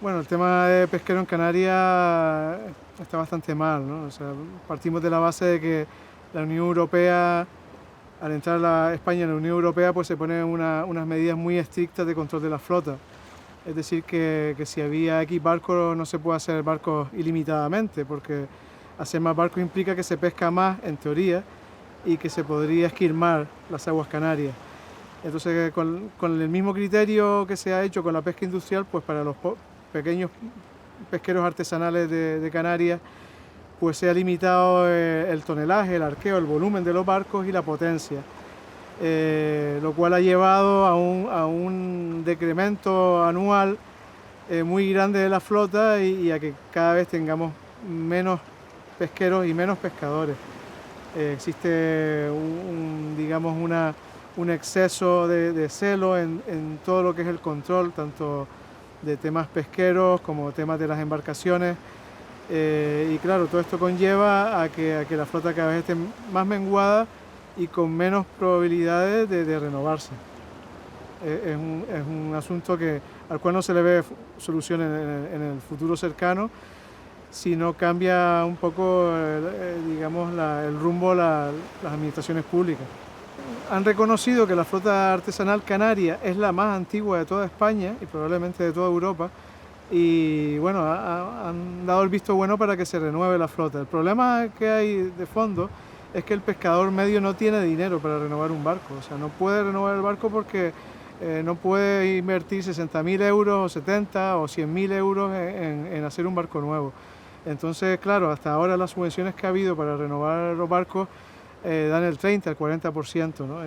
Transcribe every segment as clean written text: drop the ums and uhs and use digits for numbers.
Bueno, el tema de pesquero en Canarias está bastante mal, ¿no? O sea, partimos de la base de que la Unión Europea, al entrar España en la Unión Europea, pues se ponen unas medidas muy estrictas de control de la flota. Es decir, que si había X barcos no se puede hacer barcos ilimitadamente, porque hacer más barcos implica que se pesca más, en teoría, y que se podría esquilmar las aguas canarias. Entonces, con el mismo criterio que se ha hecho con la pesca industrial, pues para los pequeños pesqueros artesanales de Canarias, pues se ha limitado el tonelaje, el arqueo, el volumen de los barcos y la potencia, lo cual ha llevado a un decremento anual muy grande de la flota y a que cada vez tengamos menos pesqueros y menos pescadores. Existe digamos un exceso de celo en todo lo que es el control, tanto de temas pesqueros como temas de las embarcaciones. Y claro, todo esto conlleva a que la flota cada vez esté más menguada y con menos probabilidades de renovarse. Es un asunto al cual no se le ve solución en el futuro cercano, si no cambia un poco, digamos, el rumbo las administraciones públicas. Han reconocido que la flota artesanal canaria es la más antigua de toda España y probablemente de toda Europa, y bueno, han dado el visto bueno para que se renueve la flota. El problema que hay de fondo es que el pescador medio no tiene dinero para renovar un barco, o sea, no puede renovar el barco porque no puede invertir 60.000 euros o 70 o 100.000 euros en hacer un barco nuevo. Entonces, claro, hasta ahora las subvenciones que ha habido para renovar los barcos dan el 30, el 40%, ¿no?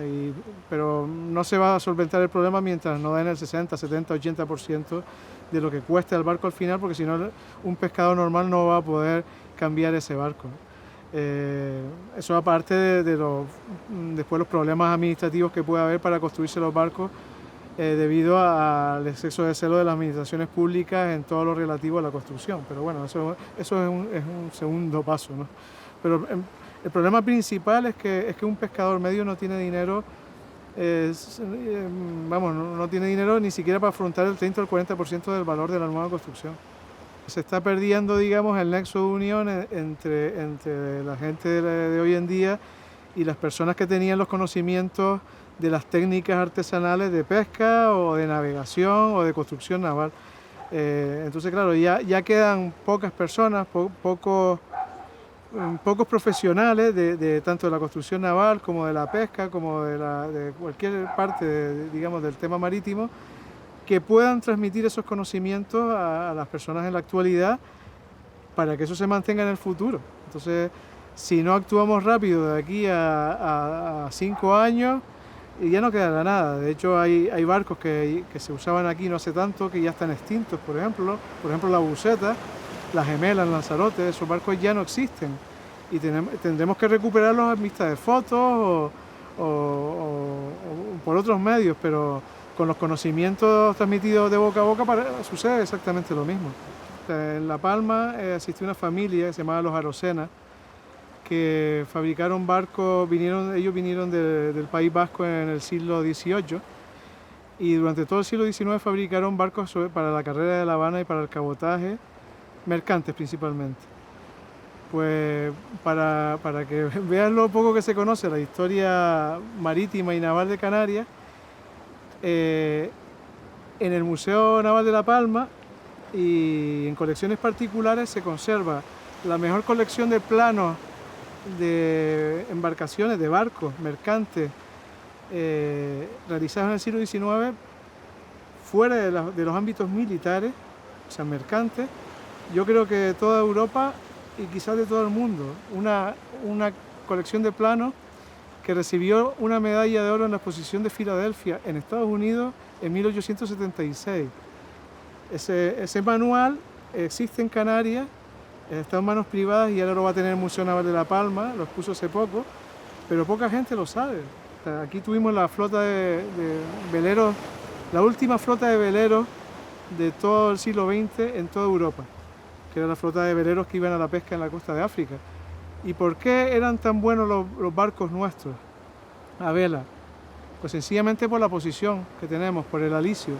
Pero no se va a solventar el problema mientras no den el 60, 70, 80% de lo que cuesta el barco al final, porque si no, un pescador normal no va a poder cambiar ese barco, ¿no? Eso aparte después los problemas administrativos que puede haber para construirse los barcos debido al exceso de celo de las administraciones públicas en todo lo relativo a la construcción. Pero bueno, eso es un segundo paso, ¿no? Pero el problema principal es que un pescador medio no tiene dinero, no tiene dinero ni siquiera para afrontar el 30 o el 40% del valor de la nueva construcción. Se está perdiendo, digamos, el nexo de unión entre la gente de hoy en día y las personas que tenían los conocimientos de las técnicas artesanales de pesca o de navegación o de construcción naval. Entonces, claro, ya quedan pocas personas, pocos profesionales tanto de la construcción naval como de la pesca, como de cualquier parte, digamos, del tema marítimo, que puedan transmitir esos conocimientos a las personas en la actualidad para que eso se mantenga en el futuro. Entonces, si no actuamos rápido de aquí a 5 años, ya no quedará nada. De hecho, hay barcos que se usaban aquí no hace tanto que ya están extintos, por ejemplo la Buceta, la Gemela en Lanzarote. Esos barcos ya no existen y tendremos que recuperarlos en vista de fotos o por otros medios, pero con los conocimientos transmitidos de boca a boca sucede exactamente lo mismo. En La Palma existió una familia que se llamaba los Arocena, que fabricaron barcos, ellos vinieron del País Vasco en el siglo XVIII y durante todo el siglo XIX fabricaron barcos para la carrera de La Habana y para el cabotaje, mercantes principalmente. Pues para que vean lo poco que se conoce la historia marítima y naval de Canarias, en el Museo Naval de La Palma y en colecciones particulares se conserva la mejor colección de planos de embarcaciones, de barcos mercantes realizados en el siglo XIX fuera de los ámbitos militares, o sea, mercantes. Yo creo que de toda Europa y quizás de todo el mundo, una colección de planos que recibió una medalla de oro en la exposición de Filadelfia en Estados Unidos en 1876. Ese manual existe en Canarias, está en manos privadas y ahora lo va a tener el Museo Naval de La Palma, lo expuso hace poco, pero poca gente lo sabe. O sea, aquí tuvimos la flota de veleros, la última flota de veleros de todo el siglo XX en toda Europa, que era la flota de veleros que iban a la pesca en la costa de África. ¿Y por qué eran tan buenos los barcos nuestros a vela? Pues sencillamente por la posición que tenemos, por el alisio,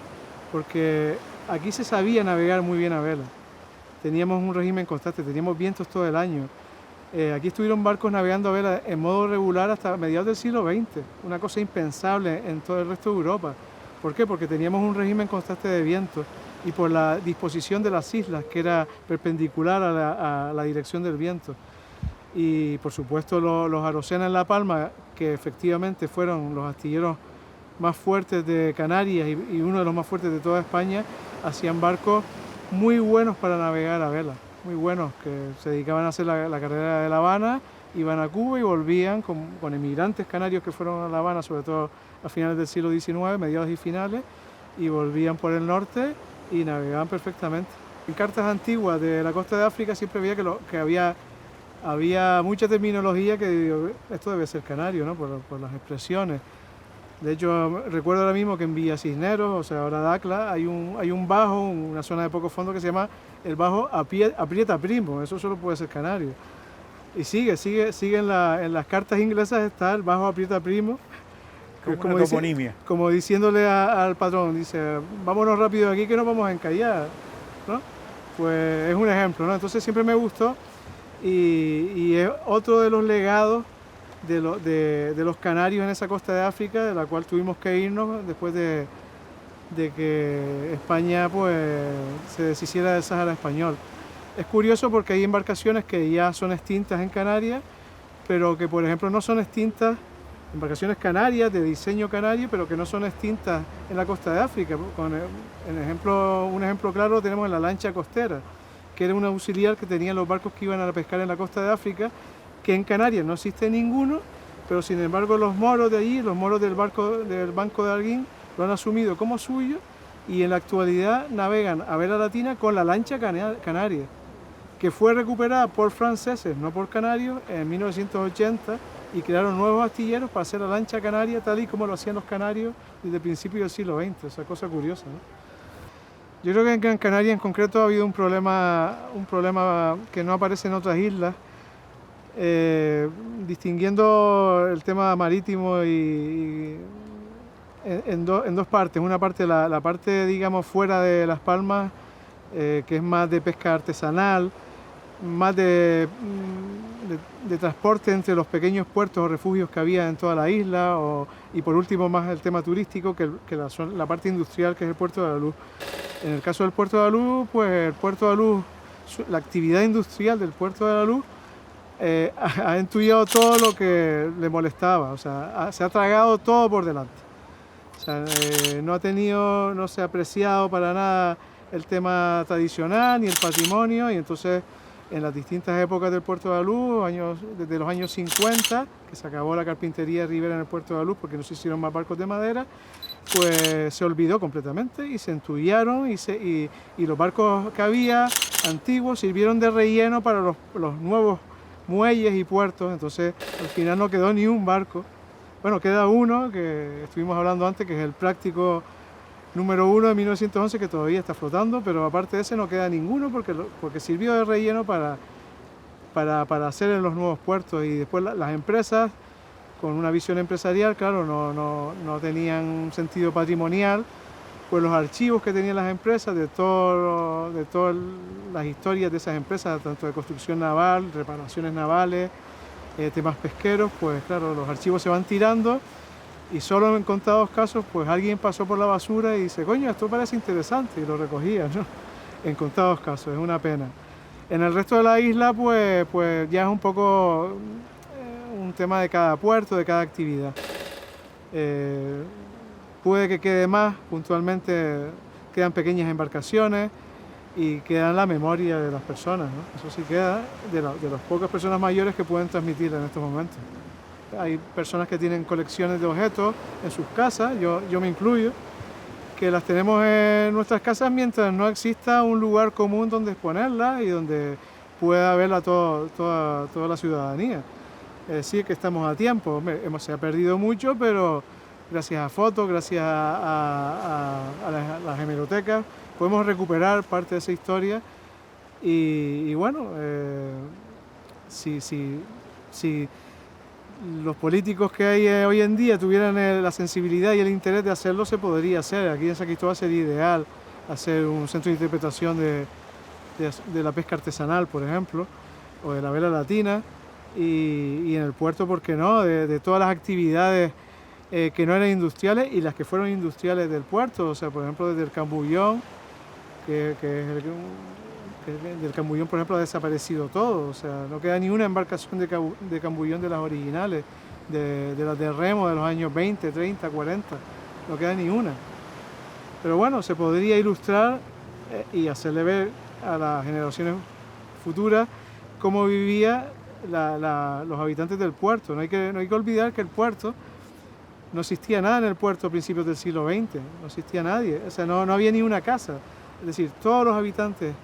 porque aquí se sabía navegar muy bien a vela. Teníamos un régimen constante, teníamos vientos todo el año. Aquí estuvieron barcos navegando a vela en modo regular hasta mediados del siglo XX, una cosa impensable en todo el resto de Europa. ¿Por qué? Porque teníamos un régimen constante de viento y por la disposición de las islas, que era perpendicular a la dirección del viento. Y por supuesto los Arocena en La Palma, que efectivamente fueron los astilleros más fuertes de Canarias y uno de los más fuertes de toda España, hacían barcos muy buenos para navegar a vela, muy buenos, que se dedicaban a hacer la carrera de La Habana, iban a Cuba y volvían con emigrantes canarios que fueron a La Habana, sobre todo a finales del siglo XIX, mediados y finales, y volvían por el norte y navegaban perfectamente. En cartas antiguas de la costa de África siempre veía que había mucha terminología que digo, esto debe ser canario, ¿no? Por las expresiones. De hecho, recuerdo ahora mismo que en Villa Cisneros, o sea, ahora Dacla, hay un bajo, una zona de poco fondo que se llama el bajo Aprieta Primo, eso solo puede ser canario. Y sigue en las cartas inglesas está el bajo Aprieta Primo, como diciéndole al patrón, dice, vámonos rápido de aquí que nos vamos a encallar, ¿no? Pues es un ejemplo, ¿no? Entonces siempre me gustó y es otro de los legados de los canarios en esa costa de África, de la cual tuvimos que irnos después de que España pues se deshiciera del Sáhara español. Es curioso porque hay embarcaciones que ya son extintas en Canarias, pero que por ejemplo no son extintas, embarcaciones canarias de diseño canario, pero que no son extintas en la costa de África. Un ejemplo claro lo tenemos en la lancha costera, que era un auxiliar que tenían los barcos que iban a pescar en la costa de África, que en Canarias no existe ninguno, pero sin embargo los moros de allí, los moros del Banco de Arguín, lo han asumido como suyo y en la actualidad navegan a vela latina con la lancha canaria, que fue recuperada por franceses, no por canarios, en 1980 y crearon nuevos astilleros para hacer la lancha canaria tal y como lo hacían los canarios desde principios del siglo XX, esa cosa curiosa, ¿no? Yo creo que en Gran Canaria en concreto ha habido un problema que no aparece en otras islas, distinguiendo el tema marítimo en dos partes. Una parte, la parte digamos fuera de Las Palmas, que es más de pesca artesanal, más de transporte entre los pequeños puertos o refugios que había en toda la isla, y por último más el tema turístico que la parte industrial, que es el Puerto de la Luz. En el caso del Puerto de la Luz, pues el Puerto de la Luz, la actividad industrial del Puerto de la Luz ha entuyado todo lo que le molestaba, o sea, se ha tragado todo por delante. O sea, no se ha apreciado para nada el tema tradicional ni el patrimonio, y entonces en las distintas épocas del Puerto de la Luz, desde los años 50, que se acabó la carpintería de Ribera en el Puerto de la Luz porque no se hicieron más barcos de madera, pues se olvidó completamente y se entullaron y los barcos que había antiguos sirvieron de relleno para los nuevos muelles y puertos. Entonces al final no quedó ni un barco. Bueno, queda uno que estuvimos hablando antes, que es el Práctico número 1 de 1911, que todavía está flotando, pero aparte de ese no queda ninguno porque sirvió de relleno para hacer en los nuevos puertos. Y después las empresas, con una visión empresarial, claro, no tenían un sentido patrimonial, pues los archivos que tenían las empresas de todas las historias de esas empresas, tanto de construcción naval, reparaciones navales, temas pesqueros, pues claro, los archivos se van tirando y solo en contados casos pues alguien pasó por la basura y dice, coño, esto parece interesante, y lo recogía, ¿no? En contados casos, es una pena. En el resto de la isla pues ya es un poco un tema de cada puerto, de cada actividad. Puede que quede más, puntualmente quedan pequeñas embarcaciones y queda en la memoria de las personas, ¿no? Eso sí queda de las pocas personas mayores que pueden transmitirla en estos momentos. Hay personas que tienen colecciones de objetos en sus casas, yo me incluyo, que las tenemos en nuestras casas mientras no exista un lugar común donde exponerlas y donde pueda verla toda la ciudadanía. Es decir, que estamos a tiempo. Se ha perdido mucho, pero gracias a fotos, gracias a las hemerotecas, podemos recuperar parte de esa historia y bueno, si los políticos que hay hoy en día tuvieran la sensibilidad y el interés de hacerlo, se podría hacer. Aquí en San Cristóbal sería ideal. hacer un centro de interpretación de la pesca artesanal, por ejemplo, o de la vela latina, y en el puerto, ¿por qué no?, de todas las actividades que no eran industriales y las que fueron industriales del puerto, o sea, por ejemplo, desde el cambullón, del cambullón, por ejemplo, ha desaparecido todo, o sea, no queda ni una embarcación de cambullón de las originales, de las de remo de los años 20, 30, 40, no queda ni una. Pero bueno, se podría ilustrar y hacerle ver a las generaciones futuras cómo vivían los habitantes del puerto. No hay que olvidar que el puerto, no existía nada en el puerto a principios del siglo XX, no existía nadie, o sea, no había ni una casa. Es decir, todos los habitantes,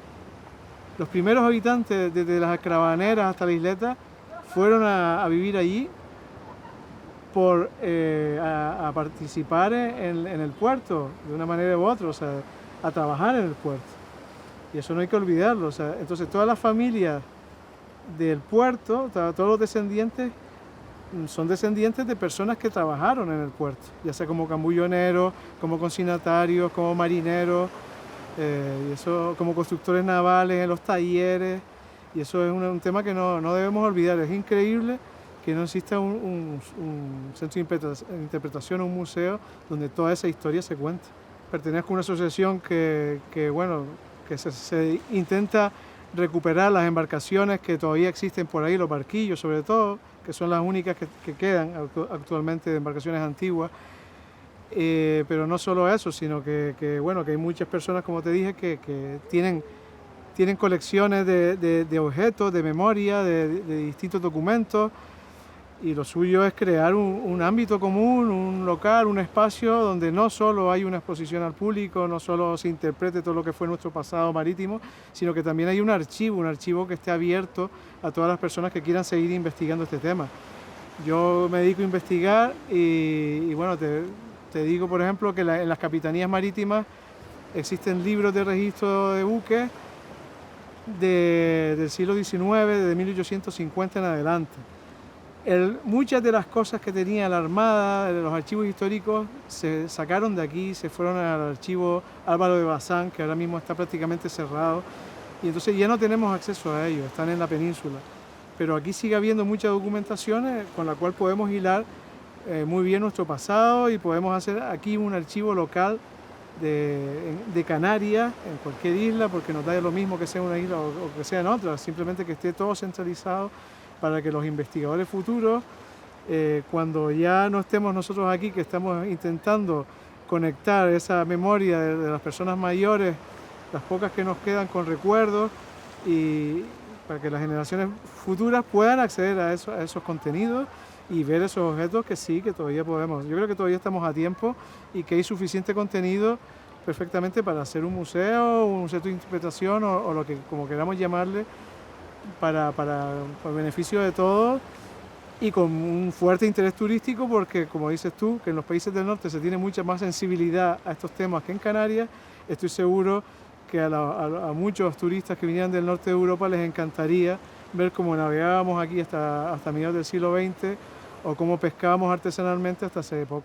los primeros habitantes desde las caravaneras hasta la isleta, fueron a vivir allí a participar en el puerto, de una manera u otra, o sea, a trabajar en el puerto. Y eso no hay que olvidarlo. O sea, entonces todas las familias del puerto, todos los descendientes, son descendientes de personas que trabajaron en el puerto, ya sea como cambulloneros, como consignatarios, como marineros, y eso, como constructores navales en los talleres, y eso es un tema que no debemos olvidar. Es increíble que no exista un centro de interpretación, un museo donde toda esa historia se cuente. Pertenezco a una asociación que se intenta recuperar las embarcaciones que todavía existen por ahí, los barquillos sobre todo, que son las únicas que quedan actualmente de embarcaciones antiguas. Pero no solo eso, sino que hay muchas personas, como te dije, que tienen colecciones de objetos, de memoria, de distintos documentos, y lo suyo es crear un ámbito común, un local, un espacio donde no solo hay una exposición al público, no solo se interprete todo lo que fue nuestro pasado marítimo, sino que también hay un archivo que esté abierto a todas las personas que quieran seguir investigando este tema. Yo me dedico a investigar y bueno, te digo, por ejemplo, que en las capitanías marítimas existen libros de registro de buques del siglo XIX, de 1850 en adelante. Muchas de las cosas que tenía la Armada, los archivos históricos, se sacaron de aquí, se fueron al archivo Álvaro de Bazán, que ahora mismo está prácticamente cerrado, y entonces ya no tenemos acceso a ellos, están en la península. Pero aquí sigue habiendo muchas documentaciones con la cual podemos hilar muy bien nuestro pasado, y podemos hacer aquí un archivo local de Canarias, en cualquier isla, porque nos da lo mismo que sea una isla o que sea en otra, simplemente que esté todo centralizado para que los investigadores futuros, cuando ya no estemos nosotros aquí, que estamos intentando conectar esa memoria de las personas mayores, las pocas que nos quedan, con recuerdos, y para que las generaciones futuras puedan acceder a esos contenidos y ver esos objetos, que sí, que todavía podemos. Yo creo que todavía estamos a tiempo y que hay suficiente contenido perfectamente para hacer un museo, un centro de interpretación o lo que como queramos llamarle, para el beneficio de todos, y con un fuerte interés turístico, porque como dices tú, que en los países del norte se tiene mucha más sensibilidad a estos temas que en Canarias. Estoy seguro que a muchos turistas que vinieran del norte de Europa les encantaría ver cómo navegábamos aquí hasta mediados del siglo XX, o cómo pescábamos artesanalmente hasta hace poco.